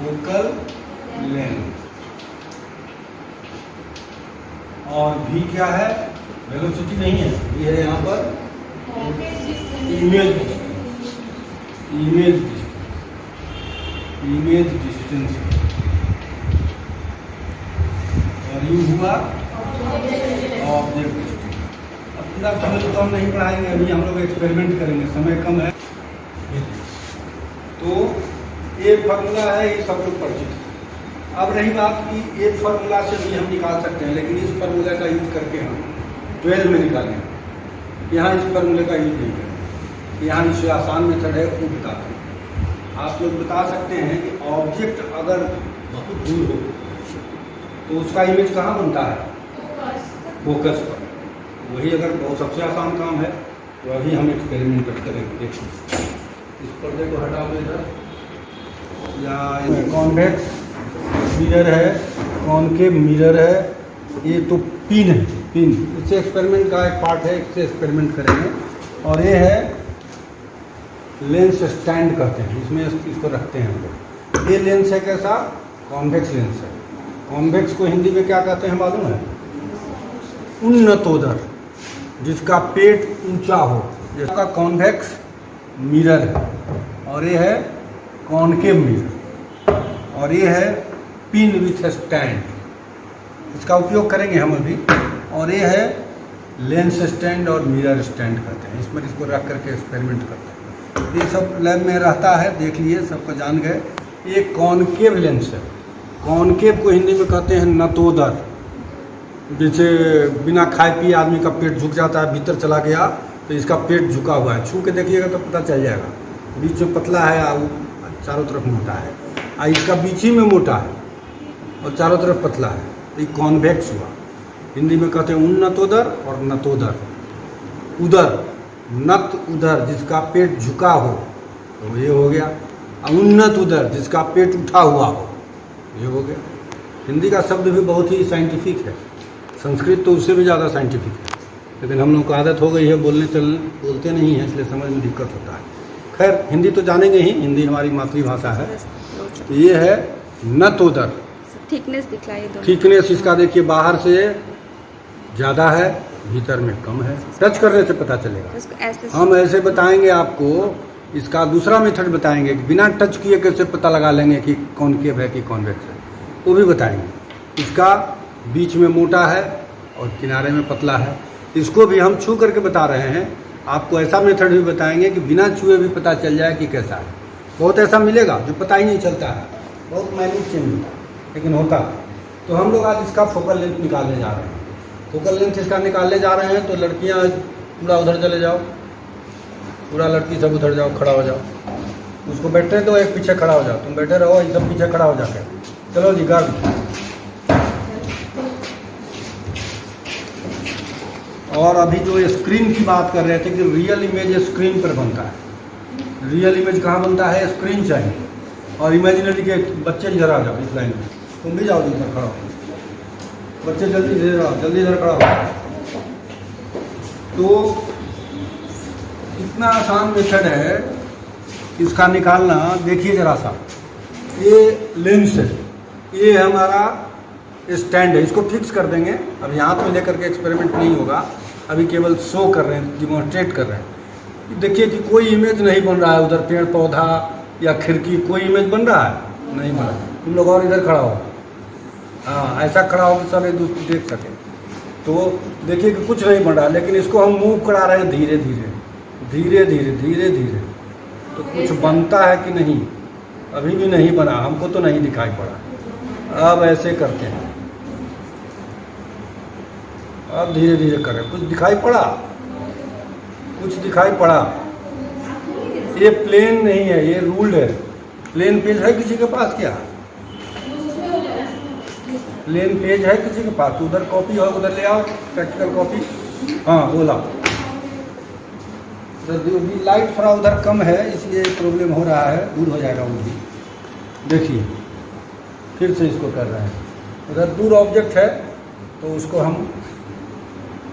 Focal length, और v क्या है, वेलोसिटी नहीं है, ये है यहाँ पर इमेज डिस्टेंस, और u हुआ ऑब्जेक्ट डिस्टेंस। अब पूरा समय तो हम नहीं पढ़ाएंगे, अभी हम लोग एक्सपेरिमेंट करेंगे, समय कम है। तो ये फार्मूला है, ये सब लोग परिचित है। अब रही बात कि एक फार्मूला से भी हम निकाल सकते हैं, लेकिन इस फार्मूला का यूज करके हम 12 में निकालेंगे। यहाँ इस फार्मूले का यूज नहीं करेंगे, यहाँ इससे आसान मेथड है, वो बताते हैं। आप लोग बता सकते हैं कि ऑब्जेक्ट अगर बहुत दूर हो तो उसका इमेज कहाँ बनता है, फोकस पर। वही अगर बहुत सबसे आसान काम है तो अभी हम एक्सपेरिमेंट करेंगे। देखिए इस पर्दे को हटा दो इधर, या कॉन्वेक्स मिरर है, कॉनकेव मिरर है, ये तो पिन है, पिन इससे एक्सपेरिमेंट का एक पार्ट है, इससे एक्सपेरिमेंट करेंगे। और ये है लेंस स्टैंड कहते हैं, इसमें इसको रखते हैं हम लोग। ये लेंस है कैसा, कॉन्वेक्स लेंस है। कॉन्वेक्स को हिंदी में क्या कहते हैं मालूम है, उन्नतोदर, जिसका पेट ऊंचा हो, जिसका कॉन्वेक्स मिरर है। और ये है कॉनकेव मिरर, और ये है पिन विथ स्टैंड, इसका उपयोग करेंगे हम अभी। और ये है लेंस स्टैंड और मिरर स्टैंड कहते हैं, इसमें इसको रख करके एक्सपेरिमेंट करते हैं। ये सब लैब में रहता है, देख लिए, सबको जान गए। ये कॉनकेव लेंस है, कॉनकेव को हिंदी में कहते हैं नतोदर। जैसे बिना खाए पिए आदमी का पेट झुक जाता है, भीतर चला गया तो इसका पेट झुका हुआ है, छू के देखिएगा तो पता चल जाएगा। बीच में पतला है और चारों तरफ मोटा है, और इसका बीच ही में मोटा है और चारों तरफ पतला है, तो ये कॉन्वेक्स हुआ। हिंदी में कहते हैं उन्नतोदर और नतोदर। उदर, नत उदर, जिसका पेट झुका हो तो ये हो गया, और उन्नत उदर, जिसका पेट उठा हुआ हो, ये हो गया। हिंदी का शब्द भी बहुत ही साइंटिफिक है, संस्कृत तो उससे भी ज़्यादा साइंटिफिक है, लेकिन हम लोग को आदत हो गई है बोलते नहीं हैं, इसलिए समझ में दिक्कत होता है। खैर हिंदी तो जानेंगे ही, हिंदी हमारी मातृभाषा है। तो ये है नतोदर, थिकनेस दिखलाइए दोनों। थिकनेस इसका देखिए, बाहर से ज़्यादा है, भीतर में कम है, टच करने से पता चलेगा। ऐसे हम ऐसे बताएंगे आपको, इसका दूसरा मेथड बताएंगे कि बिना टच किए कैसे पता लगा लेंगे कि कॉनकेव है कि कॉन्वेक्स है, वो भी बताएंगे। इसका बीच में मोटा है और किनारे में पतला है, इसको भी हम छू करके बता रहे हैं। आपको ऐसा मेथड भी बताएंगे कि बिना छुए भी पता चल जाए कि कैसा है। बहुत ऐसा मिलेगा जो पता ही नहीं चलता है, बहुत माइन्यूट चेंज होता है, लेकिन होता है। तो हम लोग आज इसका फोकल लेंथ निकालने जा रहे हैं। फोकल लेंथ इसका निकालने जा रहे हैं, तो लड़कियां पूरा उधर चले जाओ, पूरा लड़की सब उधर जाओ, खड़ा हो जाओ। उसको बैठने दो, एक पीछे खड़ा हो जाओ, तुम बैठे रहो, ये सब पीछे खड़ा हो जाके। चलो जी, गर्द। और अभी जो स्क्रीन की बात कर रहे थे कि रियल इमेज स्क्रीन पर बनता है। रियल इमेज कहाँ बनता है, स्क्रीन चाहिए। और इमेजिनरी के बच्चे इधर आ जाओ, इस लाइन में तुम भी जाओ, इधर खड़ा हो, बच्चे जल्दी इधर आओ, जल्दी इधर खड़ा हो। तो इतना आसान मेथड है इसका निकालना। देखिए जरा सा, ये लेंस है, ये हमारा स्टैंड है, इसको फिक्स कर देंगे। अब यहाँ पे लेकर के एक्सपेरिमेंट नहीं होगा, अभी केवल शो कर रहे हैं, डिमॉन्स्ट्रेट कर रहे हैं। देखिए कि कोई इमेज नहीं बन रहा है, उधर पेड़ पौधा या खिड़की, कोई इमेज बन रहा है नहीं बना। तुम लोग और इधर खड़ा हो, हाँ ऐसा खड़ा हो कि सब एक दूसरे देख सके। तो देखिए कि कुछ नहीं बन रहा, लेकिन इसको हम मूव करा रहे हैं धीरे धीरे धीरे धीरे धीरे धीरे। तो कुछ बनता है कि नहीं, अभी भी नहीं बना, हमको तो नहीं दिखाई पड़ा। अब ऐसे करते हैं, अब धीरे धीरे करें, कुछ दिखाई पड़ा, कुछ दिखाई पड़ा। ये प्लेन नहीं है, ये रूल्ड है। प्लेन पेज है किसी के पास क्या, प्लेन पेज है किसी के पास? उधर कॉपी हो, उधर ले आओ प्रैक्टिकल कॉपी। हाँ बोला, लाइट थोड़ा उधर कम है इसलिए प्रॉब्लम हो रहा है, दूर हो जाएगा वो भी। देखिए फिर से इसको कर रहे हैं, उधर दूर ऑब्जेक्ट है तो उसको हम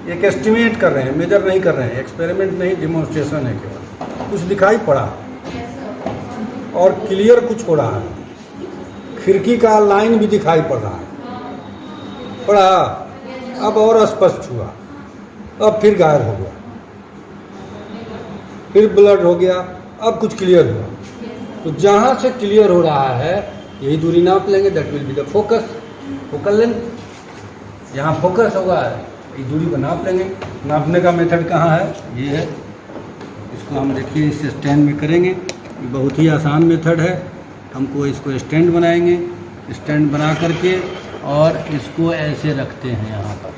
एक एस्टिमेट कर रहे हैं, मेजर नहीं कर रहे हैं, एक्सपेरिमेंट नहीं, डिमॉन्स्ट्रेशन है केवल। कुछ दिखाई पड़ा और क्लियर कुछ हो रहा है, खिड़की का लाइन भी दिखाई पड़ रहा है, पड़ा, अब और स्पष्ट हुआ, अब फिर गायब हो गया, फिर ब्लड हो गया, अब कुछ क्लियर हुआ। तो जहाँ से क्लियर हो रहा है यही दूरी नाप लेंगे, that will be the focus, focal length. यहाँ फोकस होगा, ये दूरी को नाप लेंगे। नापने का मेथड कहाँ है, ये है। इसको हम देखिए इस स्टैंड में करेंगे, ये बहुत ही आसान मेथड है। हमको इसको स्टैंड बनाएंगे, स्टैंड बना करके और इसको ऐसे रखते हैं यहाँ पर,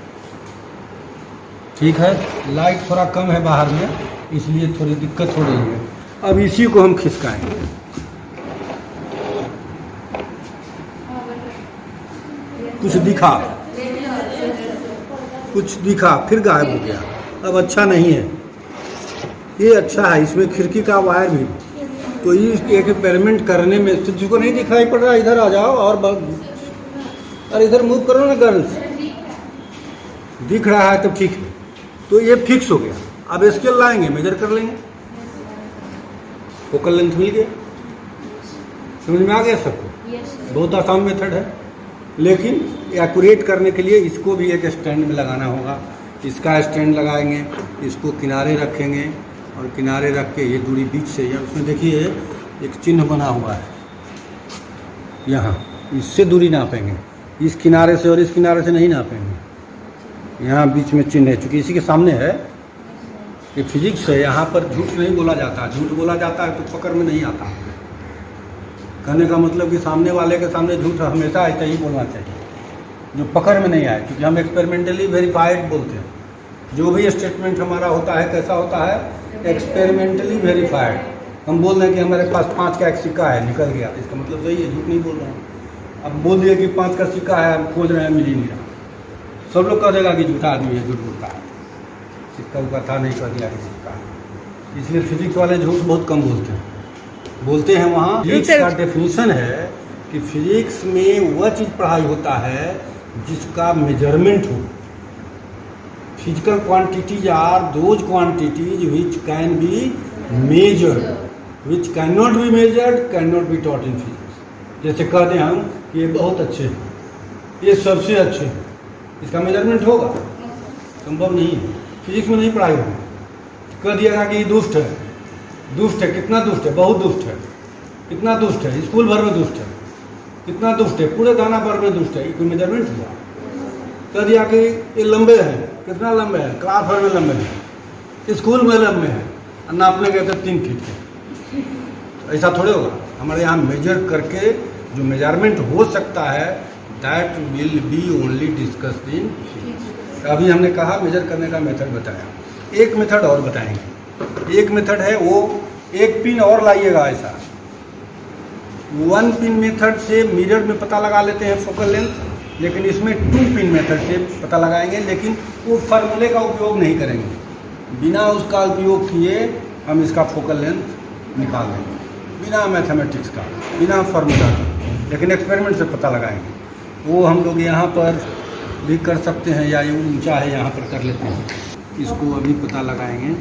ठीक है। लाइट थोड़ा कम है बाहर में, इसलिए थोड़ी दिक्कत हो रही है। अब इसी को हम खिसकाएंगे, कुछ दिखा, कुछ दिखा, फिर गायब हो गया। अब अच्छा नहीं है, ये अच्छा है, इसमें खिड़की का वायर भी। तो ये एक एक्सपेरिमेंट करने में तुझको नहीं दिखाई पड़ रहा, इधर आ जाओ और अरे इधर मूव करो ना गर्ल्स, दिख रहा है तो ठीक है। तो ये फिक्स हो गया। अब स्केल लाएंगे, मेजर कर लेंगे, फोकल लेंथ मिल गया। समझ में आ गया सबको? बहुत आसान मेथड है, लेकिन एक्यूरेट करने के लिए इसको भी एक स्टैंड में लगाना होगा। इसका स्टैंड लगाएंगे, इसको किनारे रखेंगे और किनारे रख के ये दूरी बीच से, या उसमें देखिए एक चिन्ह बना हुआ है यहाँ, इससे दूरी नापेंगे। इस किनारे से और इस किनारे से नहीं नापेंगे, यहाँ बीच में चिन्ह है, चूँकि इसी के सामने है। ये फिजिक्स है, यहाँ पर झूठ नहीं बोला जाता। झूठ बोला जाता है तो पकड़ में नहीं आता। कहने का मतलब कि सामने वाले के सामने झूठ हमेशा ऐसा ही बोलना चाहिए जो पकड़ में नहीं आए, क्योंकि हम एक्सपेरिमेंटली वेरीफाइड बोलते हैं। जो भी स्टेटमेंट हमारा होता है कैसा होता है, एक्सपेरिमेंटली वेरीफाइड। हम बोल रहे हैं कि हमारे पास 5 का एक सिक्का है, निकल गया, इसका मतलब सही है, झूठ नहीं बोल रहे हैं। अब बोल दिए कि 5 का सिक्का है, हम खोज रहे हैं, मिल ही नहीं रहा, सब लोग कह देगा कि झूठा आदमी है, झूठ बोलता है, सिक्का उक्का था नहीं, कह दिया कि सिक्का है। इसलिए फिजिक्स वाले झूठ बहुत कम बोलते हैं वहाँ। फिजिक्स का डेफिनेशन है कि फिजिक्स में वह चीज़ पढ़ाई होता है जिसका मेजरमेंट हो। Physical quantities are those quantities which can be measured, which can not be measured, can not be taught in physics. जैसे कहते हैं हम कि ये बहुत अच्छे हैं, ये सबसे अच्छे हैं, इसका मेजरमेंट होगा? संभव नहीं है, फिजिक्स में नहीं पढ़ाई होगी। कह दिएगा कि ये दुष्ट है, दुष्ट है, कितना दुष्ट है, बहुत दुष्ट है, कितना दुष्ट है, स्कूल भर में दुष्ट है, कितना दुष्ट है, पूरे दाना भर में दुष्ट है, ये कोई मेजरमेंट हुआ? कह दिया कि ये लंबे हैं, कितना लंबे हैं, क्लास भर में लंबे हैं, स्कूल में लंबे हैं, नापने गए तो 3 फीट के। ऐसा थोड़े होगा। हमारे यहाँ मेजर करके जो मेजरमेंट हो सकता है that will be only discussed in physics. अभी हमने कहा मेजर करने का मेथड बताया, एक मेथड और बताएंगे। एक मेथड है वो, एक पिन और लाइएगा ऐसा। 1 पिन मेथड से मिरर में पता लगा लेते हैं फोकल लेंथ, लेकिन इसमें 2 पिन मेथड से पता लगाएंगे, लेकिन वो फार्मूले का उपयोग नहीं करेंगे। बिना उसका उपयोग किए हम इसका फोकल लेंथ निकाल देंगे, बिना मैथमेटिक्स का, बिना फार्मूला का, लेकिन एक्सपेरिमेंट से पता लगाएंगे। वो हम लोग यहाँ पर भी कर सकते हैं, या ये ऊंचा है यहाँ पर कर लेते हैं। इसको अभी पता लगाएंगे।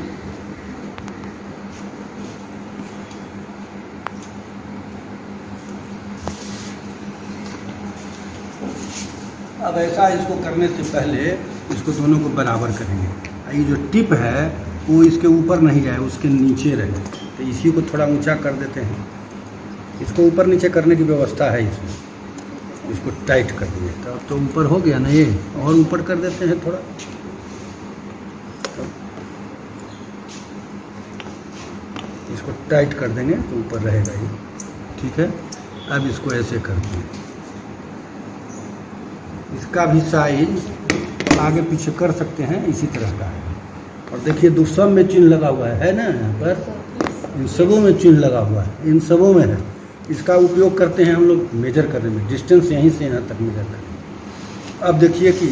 अब ऐसा इसको करने से पहले इसको दोनों को बराबर करेंगे। ये जो टिप है वो इसके ऊपर नहीं जाए, उसके नीचे रहे। तो इसी को थोड़ा ऊंचा कर देते हैं। इसको ऊपर नीचे करने की व्यवस्था है इसमें। इसको टाइट कर दिए तो ऊपर हो गया ना, ये और ऊपर कर देते हैं थोड़ा। इसको टाइट कर देंगे तो ऊपर रहेगा ये, ठीक है। अब इसको ऐसे कर दिए। इसका भी साइज आगे पीछे कर सकते हैं, इसी तरह का है। और देखिए दूसरा में चिन्ह लगा हुआ है ना, यहाँ पर इन सबों में चिन्ह लगा हुआ है, इन सबों में है। इसका उपयोग करते हैं हम लोग मेजर करने में, डिस्टेंस यहीं से यहाँ तक मेजर करेंगे। अब देखिए कि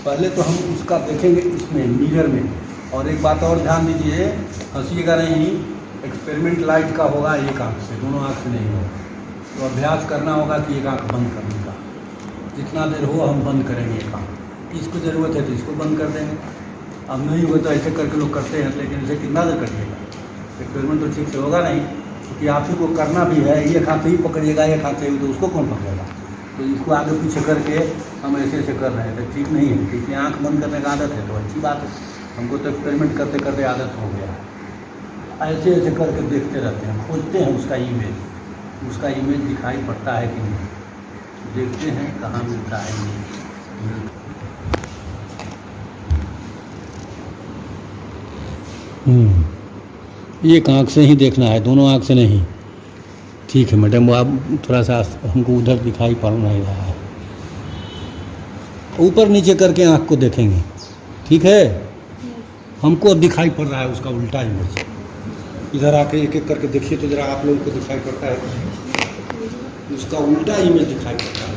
पहले तो हम उसका देखेंगे इसमें मिरर में। और एक बात और ध्यान दीजिए, हंसीएगा नहीं, एक्सपेरिमेंट लाइट का होगा एक आँख से, दोनों आँख से नहीं होगा। तो अभ्यास करना होगा कि एक आँख बंद करने का। जितना देर हो हम बंद करेंगे एक आँख। इसको ज़रूरत है तो इसको बंद कर देंगे। अब नहीं हुआ तो ऐसे करके लोग करते हैं, लेकिन इसे कितना देर करिएगा, एक्सपेरिमेंट तो ठीक से होगा नहीं। कि आप ही को करना भी है, एक हाथ से ही पकड़िएगा, एक हाथ से ही, तो उसको कौन पकड़ेगा। तो इसको आगे पीछे करके हम ऐसे ऐसे कर रहे हैं, तो ठीक नहीं है, क्योंकि आँख बंद करने का आदत है तो अच्छी बात है। हमको तो एक्सपेरिमेंट करते करते आदत हो गया है। ऐसे ऐसे करके देखते रहते हैं, खोजते हैं उसका इमेज दिखाई पड़ता है कि नहीं, देखते हैं कहाँ मिलता है नहीं। एक आँख से ही देखना है, दोनों आँख से नहीं। ठीक है मैडम, वो आप थोड़ा सा हमको उधर दिखाई पड़ नहीं रहा है, ऊपर नीचे करके आँख को देखेंगे, ठीक है। हमको दिखाई पड़ रहा है उसका उल्टा इमेज। इधर आके एक एक करके देखिए तो जरा आप लोगों को दिखाई पड़ता है, उसका उल्टा इमेज दिखाई पड़ता है।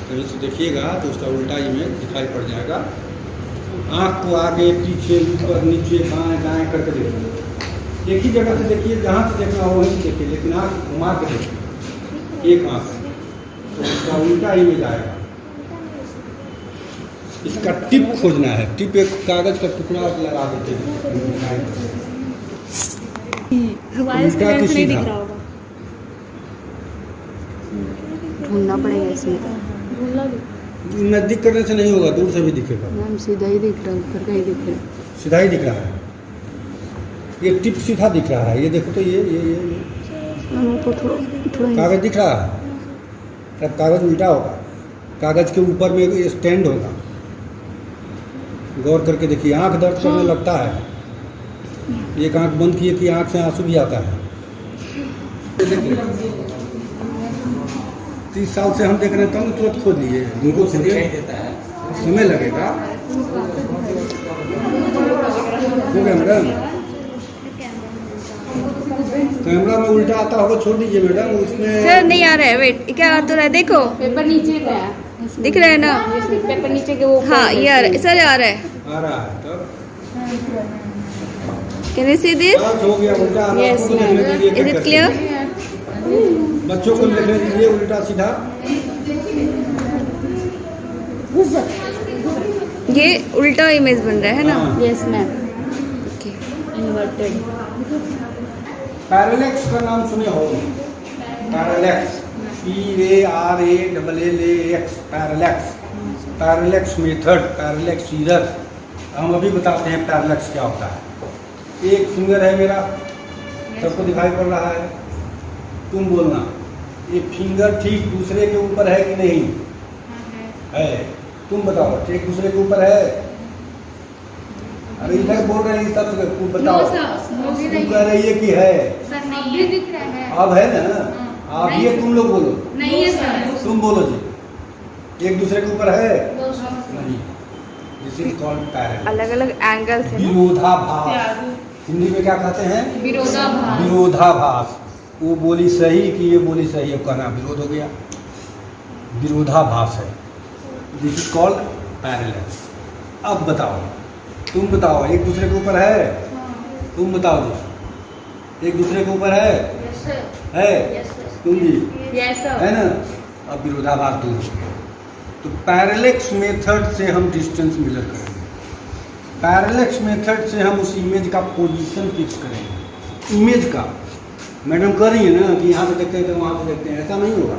कहीं से देखिएगा तो उसका उल्टा इमेज दिखाई पड़ जाएगा। आँख को आगे पीछे ऊपर नीचे बाएं दाएं करके देखिए, एक ही जगह से देखिए, जहाँ से देखना हो वहीं से देखिए, लेकिन आँख घुमा के देखिए एक आँख से, तो उसका उल्टा इमेज आएगा। इसका टिप खोजना है, टिप एक कागज का टुकड़ा लगा देते हैं, हमारे उल्टा लेंस की नहीं दिख सीधा। रहा होगा, ढूंढना पड़ेगा इसमें। ढूंढना भी। नजदीक करने से नहीं होगा, दूर से भी दिखेगा। मैम सीधा ही दिख रहा है, ऊपर का ही दिख रहा है। सीधा ही दिख रहा है, ये टिप सीधा दिख रहा है, ये देखो तो ये मैम ऊपर थोड़ा कागज दिख रहा है, तब कागज उल्टा होगा, कागज के ऊपर में एक स्टैंड होगा। गौर करके देखिए, आंख दर्द करने लगता है, एक आंख बंद किए कि आंख से आंसू भी आता है। 30 साल से हम देख रहे हैं, तब तुरंत खोज लिए, उनको समय लगेगा। हो गया मैडम, कैमरा में उल्टा आता होगा, छोड़ दीजिए मैडम, उसमें सर नहीं आ रहा है, वेट क्या आ तो रहा है, देखो पेपर नीचे गया, दिख रहा है ना। पेपर नीचे के वो हाँ ये आ रहा है सर, आ रहा है। आ रहा है, तब कैन यू सी दिस, बस हो गया, उल्टा आ रहा है, Yes, उसको देखने दीजिए, इज इट करके। क्लियर। बच्चों को देखने दीजिए उल्टा सीधा। ये उल्टा इमेज बन रहा है ना। हाँ। Yes ma'am, okay inverted. Parallax का नाम सुने हो, parallax, PARALLAX, parallax, parallax method, parallax seizure. हम अभी बताते हैं पैरेलैक्स क्या होता है। एक फिंगर है मेरा, सबको दिखाई पड़ रहा है, तुम बोलना ये फिंगर ठीक दूसरे के ऊपर है कि नहीं है, तुम बताओ, एक दूसरे के ऊपर है। अरे इधर बोल रहे हैं सब, तुम बताओ, तुम कह रही है कि है, अब है ना, अब ये तुम लोग बोलो, नहीं है सर, तुम बोलो जी, एक दूसरे के ऊपर है नहीं। दिस इज कॉल्ड पैरेलल, अलग अलग एंगल से ना? विरोधाभास। हिंदी में क्या कहते हैं, विरोधाभास। विरोधाभास। वो बोली सही कि ये बोली सही, अब कहना विरोध हो गया, विरोधाभास है। This is called parallel. अब बताओ, तुम बताओ, एक दूसरे के ऊपर है, तुम बताओ जी, एक दूसरे के ऊपर है, तुम जी यस सर, है ना। अब विरोधाभास दूर हो गया। तो पैरेलैक्स मेथड से हम डिस्टेंस मेजर करेंगे, पैरेलैक्स मेथड से हम उस इमेज का पोजीशन फिक्स करेंगे। इमेज का मैडम कह रही है ना कि यहाँ से देखते हैं तो वहाँ से देखते हैं, ऐसा नहीं होगा।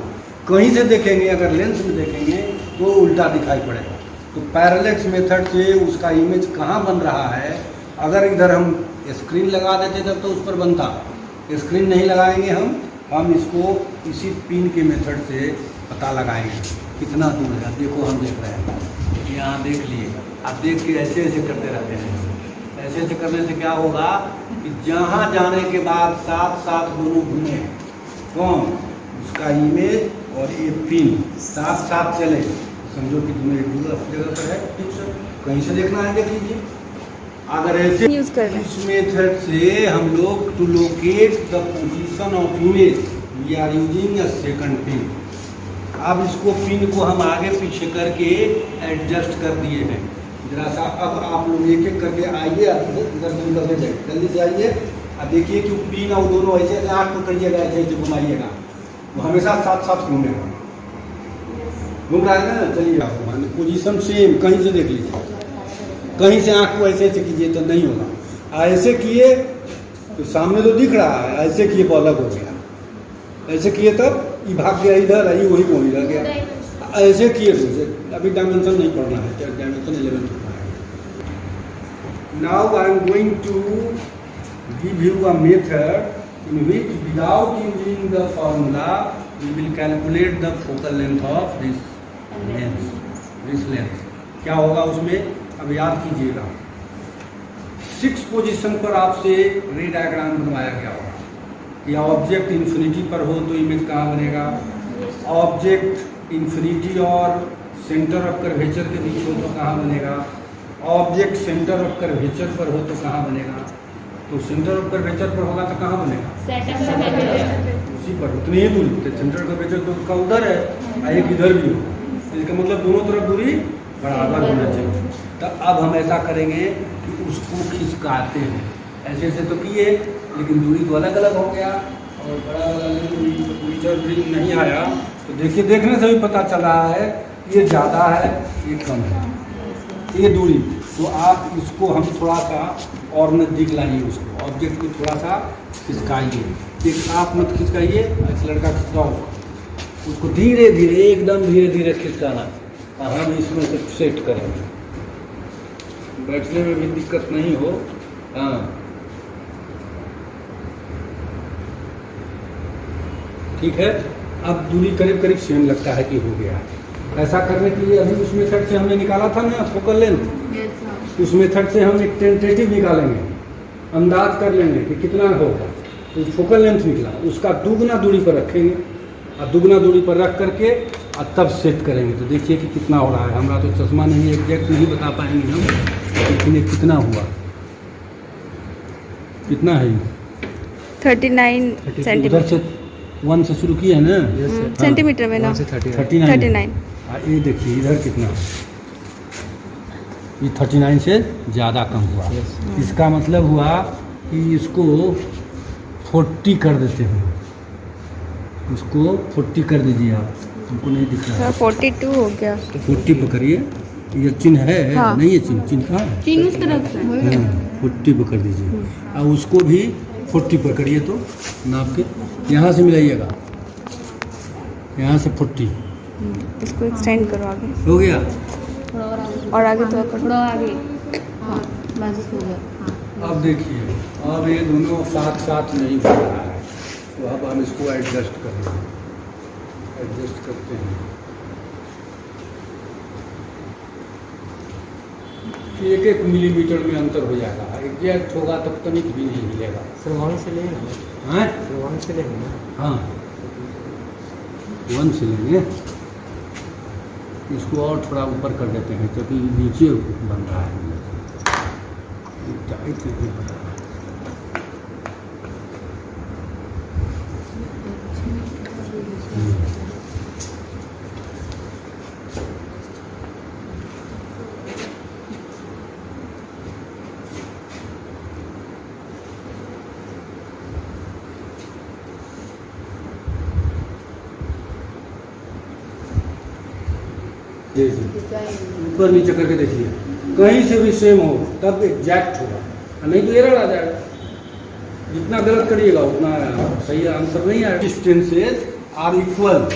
कहीं से देखेंगे, अगर लेंस में देखेंगे तो उल्टा दिखाई पड़ेगा। तो पैरेलैक्स मेथड से उसका इमेज कहाँ बन रहा है, अगर इधर हम स्क्रीन लगा देते तब तो उस पर बनता, स्क्रीन नहीं लगाएंगे हम इसको इसी पिन के मेथड से पता लगाएंगे कितना दूर है। देखो हम देख रहे हैं, यहाँ देख लिए, आप देख के ऐसे ऐसे करते रहते हैं। ऐसे ऐसे करने से क्या होगा कि जहाँ जाने के बाद साथ साथ दोनों घूमे, कौन, उसका इमेज और ये पिन साथ साथ चले, समझो कि तुम्हें एक जगह पर है, कहीं से देखना है देख लीजिए। अगर ऐसे यूज कर रहे हैं। इस मेथड से हम लोग to locate the position of image we are using a second pin. अब इसको पिन को हम आगे पीछे करके एडजस्ट कर दिए हैं। जरा सा अब आप लोग एक एक करके आइए, जल्दी से आइए और देखिए कि पिन और दोनों ऐसे ऐसे आँख को करिएगा, ऐसे ऐसे घुमाइएगा, वो हमेशा साथ साथ घूमेगा, घूम रहा है ना। चलिए पोजीशन सेम, कहीं से देख लीजिए, कहीं से आँख को ऐसे ऐसे कीजिए तो नहीं होगा, ऐसे किए तो सामने तो दिख रहा है, ऐसे किए तो अलग हो गया, ऐसे किए तब ये भाग गया इधर, आई वही वहीं रह गया, ऐसे किए तो अभी डायमेंशन नहीं पढ़ना है, क्या डायमेंशन 11 होता है। Now I am going to give you a method in which without using the formula we will calculate the focal length of this lens। क्या होगा उसमें, अब याद कीजिएगा 6 पोजीशन पर आपसे रे डायग्राम बनवाया गया होगा। या ऑब्जेक्ट इन्फिनिटी पर हो तो इमेज कहाँ बनेगा, ऑब्जेक्ट इन्फिनिटी और सेंटर ऑफ कर्वेचर के बीच हो तो कहाँ बनेगा, ऑब्जेक्ट सेंटर ऑफ कर्वेचर पर हो तो कहाँ बनेगा, तो सेंटर ऑफ कर्वेचर पर होगा तो कहाँ बनेगा, उसी पर उतनी ही दूरी, तो सेंटर ऑफ कर्वेचर तो उसका उधर है, एक इधर भी हो, इसका मतलब दोनों तरफ दूरी बराबर होना चाहिए। तो अब हम ऐसा करेंगे कि उसको खिसकाते हैं, ऐसे ऐसे तो किए लेकिन दूरी तो अलग अलग हो गया और बड़ा वाला मीटर भी नहीं आया, तो देखिए देखने से भी पता चल रहा है ये ज़्यादा है ये कम है, ये दूरी। तो आप इसको हम थोड़ा सा और नज़दीक लाइए, उसको ऑब्जेक्ट को थोड़ा सा खिसकाइए, एक आप मत खिसकाइए, ऐसे लड़का खिसकाओ उसको धीरे धीरे, एकदम धीरे धीरे खिसकाना, हम इसमें से सेट करेंगे, बैठने में भी दिक्कत नहीं हो। हाँ ठीक है, अब दूरी करीब करीब सेम लगता है कि हो गया। ऐसा करने के लिए अभी उस मेथड से हमने निकाला था ना फोकल लेंथ, उस मेथड से हम एक टेंटेटिव निकालेंगे, अंदाज कर लेंगे कि कितना होगा, तो फोकल लेंथ निकला, उसका दुगना दूरी पर रखेंगे और दुगना दूरी पर रख करके और तब सेट करेंगे। तो देखिए कि कितना हो रहा है, हमारा तो चश्मा नहीं, एग्जैक्ट नहीं बता पाएंगे हम, लेकिन ये कितना हुआ, कितना है 39 उधर सेंटीमीटर से 1 से शुरू किया है ना, सेंटीमीटर में ना 39। ये देखिए इधर कितना, ये 39 से ज़्यादा कम हुआ। इसका मतलब हुआ कि इसको 40 कर देते हैं, उसको 40 कर दीजिए आप, हमको नहीं दिख रहा है 42 हो गया, तो 40 पकड़िए, ये चिन्ह है हाँ। नहीं है चिन्ह कहाँ है, 3 उस तरफ से 40 पकड़ दीजिए और उसको भी 40 पकड़िए, तो नाप के यहाँ से मिलाइएगा, यहाँ से 40 इसको एक्सटेंड करो आगे, हो गया। और आगे तो थोड़ा आगे, हाँ बस हो गया। हाँ अब देखिए, अब ये दोनों साथ साथ नहीं हो रहा है, तो अब हम इसको एडजस्ट करेंगे, एडजस्ट करते हैं, एक एक मिलीमीटर में अंतर हो जाएगा, एग्जैक्ट होगा तब तनिक भी नहीं मिलेगा। सर वहाँ से लेंगे ना, हाँ सर वहाँ से लेंगे ना, हाँ 1 से लेंगे, इसको और थोड़ा ऊपर कर देते हैं क्योंकि नीचे बन रहा है, टाइट नहीं बन रहा है। ऊपर नीचे करके देखिए, कहीं से भी सेम हो तब एग्जैक्ट होगा, नहीं तो एरर आ जाएगा। जितना गलत करिएगा उतना सही आंसर नहीं आएगा। Distances are equal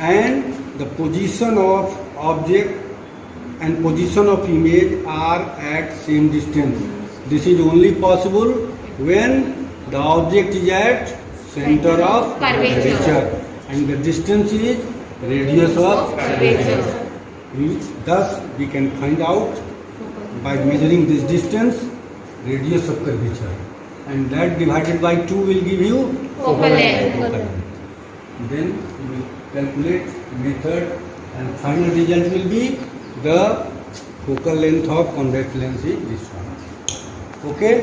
and the position of object and position of image are at same distance. This is only possible when the object is at centre of curvature and the distance is radius of curvature. Thus, we can find out by measuring this distance radius of curvature, and that divided by 2 will give you focal length. Then you will calculate method, and final result will be the focal length of convex lens is this one. Okay?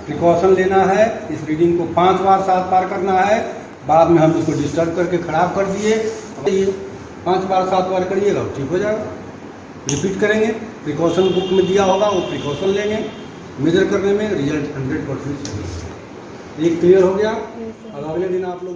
Precaution लेना है, इस reading को 5 बार 7 बार करना है, बाद में हम इसको डिस्टर्ब करके खराब कर दिए। 5 बार 7 बार करिएगा ठीक हो जाएगा। रिपीट करेंगे, प्रिकॉशन बुक में दिया होगा वो प्रिकॉशन लेंगे, मेजर करने में रिजल्ट 100% सही। एक क्लियर हो गया। अब अगले दिन आप लोग